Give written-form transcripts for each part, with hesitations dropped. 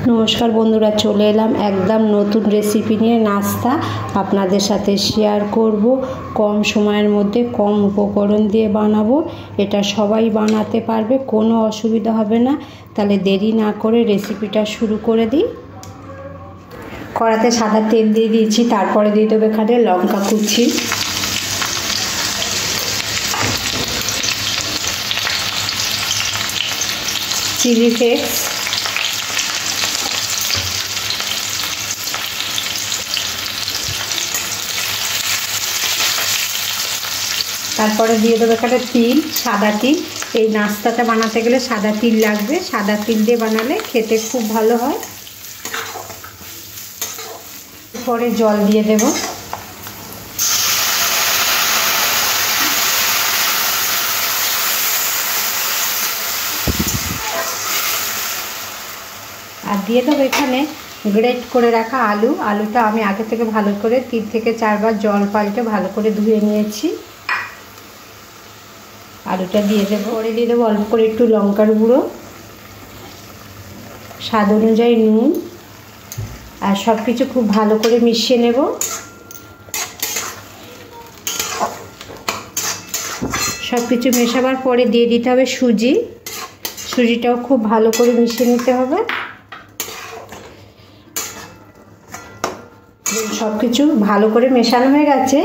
नमस्कार बंधुरा चले एलाम एकदम नतून रेसिपि निये नास्ता आपनादेर साथे शेयर करब। कम समयेर मध्य कम उपकरण दिए बानाबो। एटा सबाई बानाते पारबे, कोनो असुविधा होबे ना। ताहले देरी ना करे रेसिपिटा शुरू करे दिई। कड़ाते सादा तेल दिए दिएछि, तारपरे दिए देब एखाने लंका कुचि, चिली फ्लेक्स, तारपरे दिए देबो एखाने तिल, सादा तिल। এই নাস্তাটা বানাতে গেলে সাদা তিল লাগবে। সাদা তিল দিয়ে বানালে খেতে খুব ভালো হয়। পরে জল দিয়ে দেব। আর দিয়ে দেবো এখানে গ্রেট করে রাখা আলু। আলুটা আমি আগে থেকে ভালো করে 3 থেকে 4 বার জল পাল্টে ভালো করে ধুয়ে নিয়েছি। आलूटा दिए देव। परे दिए देव अल्प करे एकटू लंकार गुड़ो, स्वाद अनुयायी नुन और सबकिछु खूब भालो करे मिशिए नेब। सबकिछु मेशाबार परे दिए दिते होबे सुजी। सुजिटाও खूब भालो करे मिशिए निते होबे। सबकिछु भालो करे मेशानो हये गेছে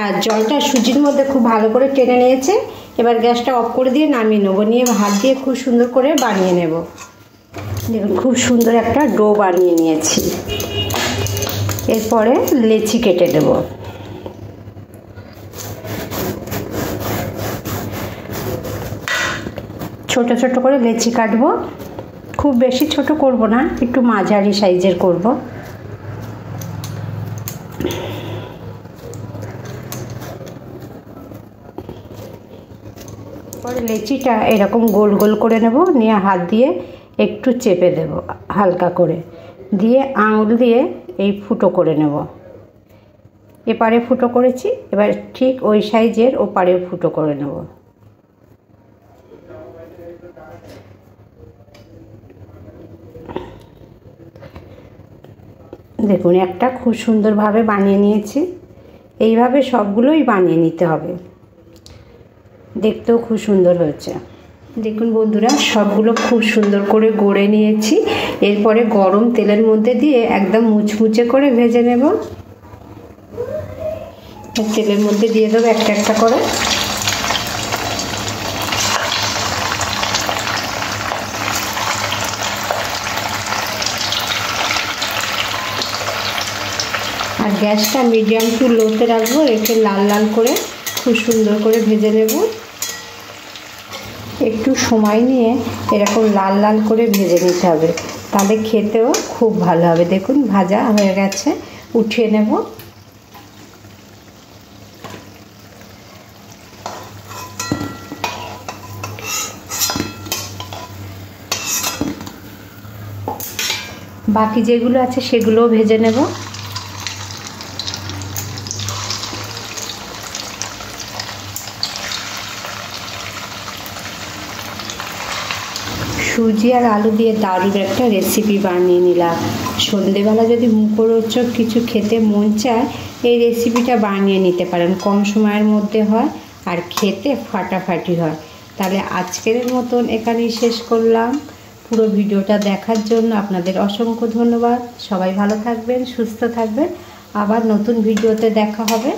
আর জলটা সুজির মধ্যে খুব ভালো করে টেনে নিয়েছে। এবার গ্যাসটা অফ করে দিয়ে নামিয়ে নেব। নিয়ে হাত দিয়ে খুব সুন্দর করে বানিয়ে নেব। দেখুন খুব সুন্দর একটা ডো বানিয়ে নিয়েছি। এরপরে লেচি কেটে দেব। ছোট ছোট করে লেচি কাটবো। খুব বেশি ছোট করব না, একটু মাঝারি সাইজের করব। পরে লেচিটা এরকম গোল গোল করে নেব। নিয়ে হাত দিয়ে একটু চেপে দেব হালকা করে, দিয়ে আঙুল দিয়ে এই ফুটো করে নেব। এপারে ফুটো করেছি, এবার ঠিক ওই সাইজের ওপারে ফুটো করে নেব। দেখুন একটা খুব সুন্দরভাবে বানিয়ে নিয়েছি। এইভাবে সবগুলোই বানিয়ে নিতে হবে। দেখতেও খুব সুন্দর হয়েছে। দেখুন বন্ধুরা সবগুলো খুব সুন্দর করে গড়ে নিয়েছি। এরপরে গরম তেলের মধ্যে দিয়ে একদম মুচমুচে করে ভেজে নেব। তেলের মধ্যে দিয়ে দেবো একটা একটা করে। আর গ্যাসটা মিডিয়াম টু লোতে রাখবো। রেখে লাল লাল করে খুব সুন্দর করে ভেজে নেব। একটু সময় নিয়ে এরকম লাল লাল করে ভেজে নিতে হবে, তাহলে খেতেও খুব ভালো হবে। দেখুন ভাজা হয়ে গেছে, উঠিয়ে নেব। বাকি যেগুলো আছে সেগুলোও ভেজে নেব। সুজি আর আলু দিয়ে দারুণ একটা রেসিপি বানিয়ে নিলাম। সন্ধেবেলা যদি মুখরোচক কিছু খেতে মন চায় এই রেসিপিটা বানিয়ে নিতে পারেন। কম সময়ের মধ্যে হয় আর খেতে ফাটাফাটি হয়। তাহলে আজকের মতন এখানেই শেষ করলাম। পুরো ভিডিওটা দেখার জন্য আপনাদের অসংখ্য ধন্যবাদ। সবাই ভালো থাকবেন, সুস্থ থাকবেন। আবার নতুন ভিডিওতে দেখা হবে।